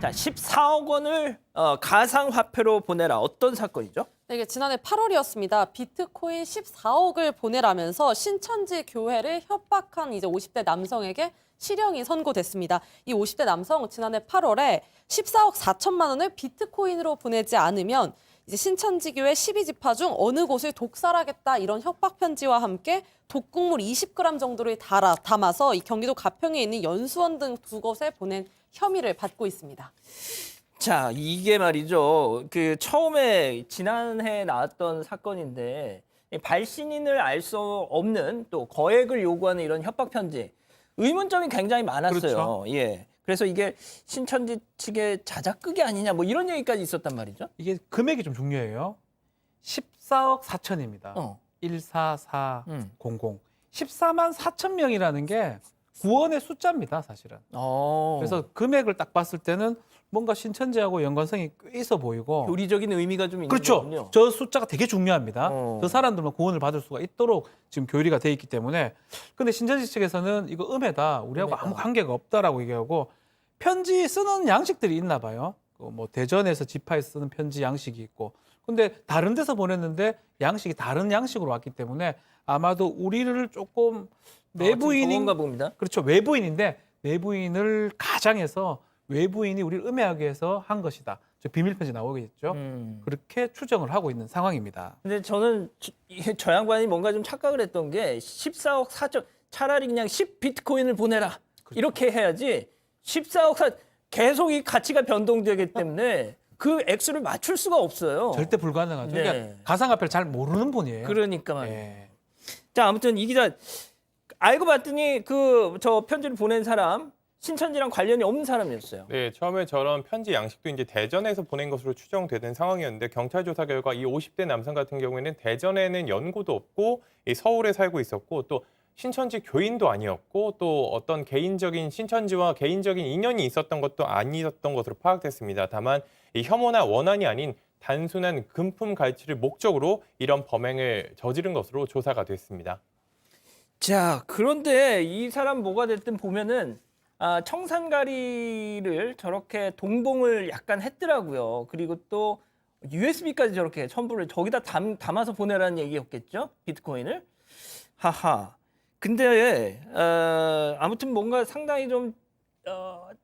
자, 14억 원을 가상화폐로 보내라. 어떤 사건이죠? 네, 이게 지난해 8월이었습니다. 비트코인 14억을 보내라면서 신천지 교회를 협박한 이제 50대 남성에게 실형이 선고됐습니다. 이 50대 남성 지난해 8월에 14억 4천만 원을 비트코인으로 보내지 않으면 이제 신천지 교회 12지파 중 어느 곳을 독살하겠다 이런 협박 편지와 함께 독극물 20g 정도를 담아서 이 경기도 가평에 있는 연수원 등 두 곳에 보낸 혐의를 받고 있습니다. 자, 이게 말이죠. 그 처음에 지난해 나왔던 사건인데 발신인을 알 수 없는 또 거액을 요구하는 이런 협박 편지. 의문점이 굉장히 많았어요. 그렇죠. 예. 그래서 이게 신천지 측의 자작극이 아니냐 뭐 이런 얘기까지 있었단 말이죠. 이게 금액이 좀 중요해요. 14억 4천입니다. 어. 14400. 14만 4천 명이라는 게 구원의 숫자입니다, 사실은. 그래서 금액을 딱 봤을 때는 뭔가 신천지하고 연관성이 꽤 있어 보이고. 교리적인 의미가 좀 있는 그렇죠. 거군요. 저 숫자가 되게 중요합니다. 어. 그 사람들만 구원을 받을 수가 있도록 지금 교리가 돼 있기 때문에. 근데 신천지 측에서는 이거 음해다. 우리하고 음해다. 아무 관계가 없다라고 얘기하고 편지 쓰는 양식들이 있나 봐요. 뭐 대전에서 지파에서 쓰는 편지 양식이 있고. 근데 다른 데서 보냈는데 양식이 다른 양식으로 왔기 때문에 아마도 우리를 조금 내부인인 저건가 봅니다. 그렇죠. 외부인인데 내부인을 가장해서 외부인이 우리를 음해하기 위해서 한 것이다. 저 비밀 편지 나오겠죠. 그렇게 추정을 하고 있는 상황입니다. 근데 저는 저 양반이 뭔가 좀 착각을 했던 게 14억 4천 차라리 그냥 10 비트코인을 보내라. 이렇게 해야지 14억 4 계속 이 가치가 변동되기 때문에 그 액수를 맞출 수가 없어요. 절대 불가능하죠. 네. 그러니까 가상화폐를 잘 모르는 분이에요. 그러니까 말이에요. 예. 자, 아무튼 이 기자 알고 봤더니 그 저 편지를 보낸 사람 신천지랑 관련이 없는 사람이었어요. 네, 처음에 저런 편지 양식도 이제 대전에서 보낸 것으로 추정되는 상황이었는데 경찰 조사 결과 이 50대 남성 같은 경우에는 대전에는 연고도 없고 이 서울에 살고 있었고 또 신천지 교인도 아니었고 또 어떤 개인적인 신천지와 개인적인 인연이 있었던 것도 아니었던 것으로 파악됐습니다. 다만 이 혐오나 원한이 아닌 단순한 금품 갈취를 목적으로 이런 범행을 저지른 것으로 조사가 됐습니다. 자, 그런데 이 사람 뭐가 됐든 보면은 청산가리를 저렇게 동봉을 약간 했더라고요. 그리고 또 USB까지 저렇게 첨부를 저기다 담아서 보내라는 얘기였겠죠? 비트코인을. 하하. 근데 아무튼 뭔가 상당히 좀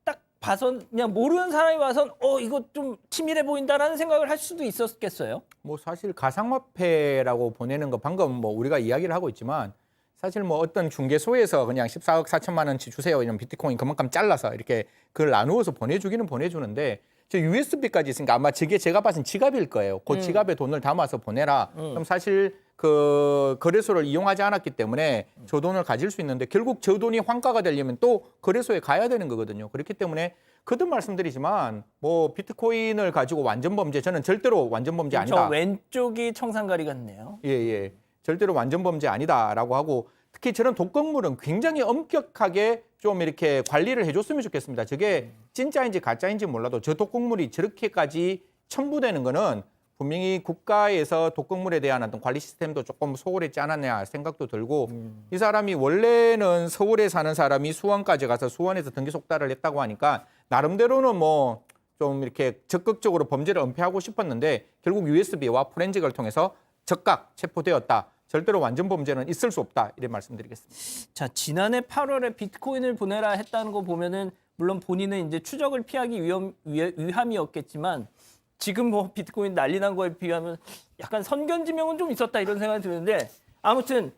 딱 봐서 그냥 모르는 사람이 와선 이거 좀 치밀해 보인다라는 생각을 할 수도 있었겠어요. 뭐 사실 가상화폐라고 보내는 거 방금 뭐 우리가 이야기를 하고 있지만 사실 뭐 어떤 중개소에서 그냥 14억 4천만 원치 주세요 이런 비트코인 그만큼 잘라서 이렇게 그걸 나누어서 보내주기는 보내주는데 저 USB까지 있으니까 아마 저게 제가 봐선 지갑일 거예요. 그 지갑에 돈을 담아서 보내라. 그럼 사실 그 거래소를 이용하지 않았기 때문에 저 돈을 가질 수 있는데 결국 저 돈이 환가가 되려면 또 거래소에 가야 되는 거거든요. 그렇기 때문에 거듭 말씀드리지만 뭐 비트코인을 가지고 완전 범죄 저는 절대로 완전 범죄 아니다. 저 왼쪽이 청산가리 같네요. 예. 절대로 완전 범죄 아니다라고 하고 특히 저런 독극물은 굉장히 엄격하게 좀 이렇게 관리를 해줬으면 좋겠습니다. 저게 진짜인지 가짜인지 몰라도 저 독극물이 저렇게까지 첨부되는 거는 분명히 국가에서 독극물에 대한 어떤 관리 시스템도 조금 소홀했지 않았냐 생각도 들고 이 사람이 원래는 서울에 사는 사람이 수원까지 가서 수원에서 등기 속달을 했다고 하니까 나름대로는 뭐 좀 이렇게 적극적으로 범죄를 은폐하고 싶었는데 결국 USB와 포렌식을 통해서 적각 체포되었다. 절대로 완전 범죄는 있을 수 없다. 이런 말씀드리겠습니다. 자, 지난해 8월에 비트코인을 보내라 했다는 거 보면은 물론 본인은 이제 추적을 피하기 위함이었겠지만 지금 뭐 비트코인 난리 난 거에 비하면 약간 선견지명은 좀 있었다 이런 생각이 드는데 아무튼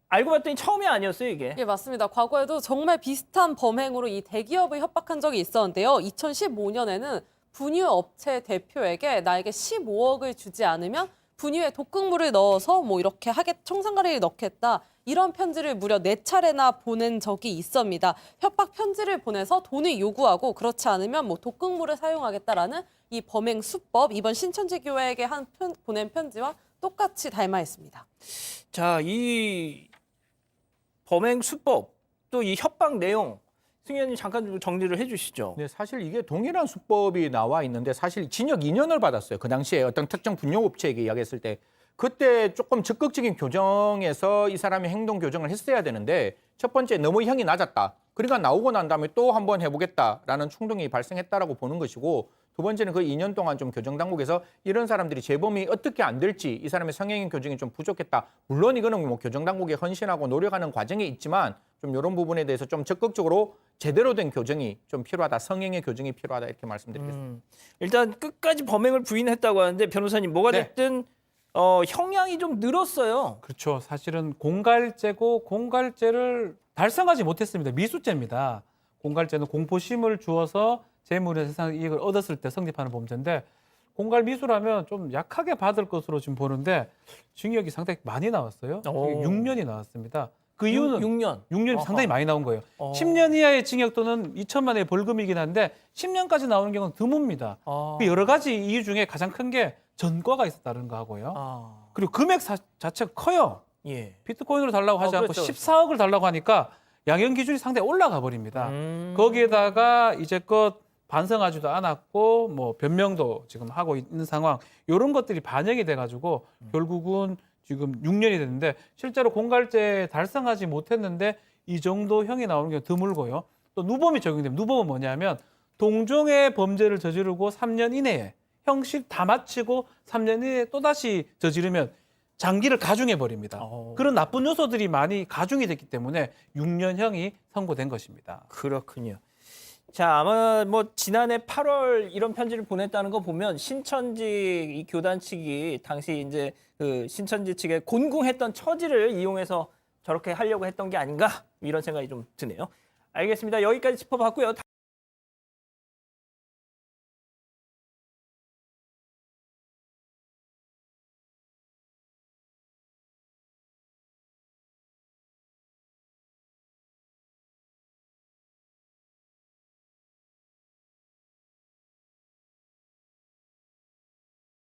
알고 봤더니 처음이 아니었어요, 이게. 예, 맞습니다. 과거에도 정말 비슷한 범행으로 이 대기업을 협박한 적이 있었는데요. 2015년에는 분유 업체 대표에게 나에게 15억을 주지 않으면 분유에 독극물을 넣어서 뭐 이렇게 청산가리를 넣겠다. 이런 편지를 무려 4차례나 보낸 적이 있습니다. 협박 편지를 보내서 돈을 요구하고 그렇지 않으면 뭐 독극물을 사용하겠다라는 이 범행 수법 이번 신천지 교회에게 보낸 편지와 똑같이 닮아 있습니다. 자, 이 범행 수법 또 이 협박 내용 승현님 잠깐 좀 정리를 해주시죠. 네, 사실 이게 동일한 수법이 나와 있는데 사실 징역 2년을 받았어요. 그 당시에 어떤 특정 분유업체에게 이야기했을 때 그때 조금 적극적인 교정에서 이 사람이 행동 교정을 했어야 되는데 첫 번째 너무 형이 낮았다. 그러니까 나오고 난 다음에 또 한번 해보겠다라는 충동이 발생했다라고 보는 것이고 두 번째는 그 2년 동안 좀 교정 당국에서 이런 사람들이 재범이 어떻게 안 될지 이 사람의 성행위 교정이 좀 부족했다. 물론 이거는 뭐 교정 당국에 헌신하고 노력하는 과정이 있지만 좀 이런 부분에 대해서 좀 적극적으로 제대로 된 교정이 좀 필요하다. 성행의 교정이 필요하다 이렇게 말씀드리겠습니다. 일단 끝까지 범행을 부인했다고 하는데 변호사님 뭐가 네. 됐든 형량이 좀 늘었어요. 그렇죠. 사실은 공갈죄고 공갈죄를 달성하지 못했습니다. 미수죄입니다. 공갈죄는 공포심을 주어서 재물의 세상 이익을 얻었을 때 성립하는 범죄인데 공갈 미수라면 좀 약하게 받을 것으로 지금 보는데 징역이 상당히 많이 나왔어요. 오. 6년이 나왔습니다. 그 이유는 6년. 6년이 어허. 상당히 많이 나온 거예요. 어. 10년 이하의 징역 또는 2천만 원의 벌금이긴 한데 10년까지 나오는 경우는 드뭅니다. 아. 그 여러 가지 이유 중에 가장 큰 게 전과가 있었다는 거 하고요. 아. 그리고 금액 자체가 커요. 예. 비트코인으로 달라고 하지 않고 그렇죠. 14억을 달라고 하니까 양형 기준이 상당히 올라가 버립니다. 거기에다가 이제껏 반성하지도 않았고 뭐 변명도 지금 하고 있는 상황 이런 것들이 반영이 돼가지고 결국은 지금 6년이 됐는데 실제로 공갈죄 달성하지 못했는데 이 정도 형이 나오는 게 드물고요. 또 누범이 적용되면 누범은 뭐냐면 동종의 범죄를 저지르고 3년 이내에 형식 다 마치고 3년 이내에 또다시 저지르면 장기를 가중해 버립니다. 그런 나쁜 요소들이 많이 가중이 됐기 때문에 6년형이 선고된 것입니다. 그렇군요. 자, 아마 뭐 지난해 8월 이런 편지를 보냈다는 거 보면 신천지 이 교단 측이 당시 이제 그 신천지 측에 곤궁했던 처지를 이용해서 저렇게 하려고 했던 게 아닌가 이런 생각이 좀 드네요. 알겠습니다. 여기까지 짚어봤고요.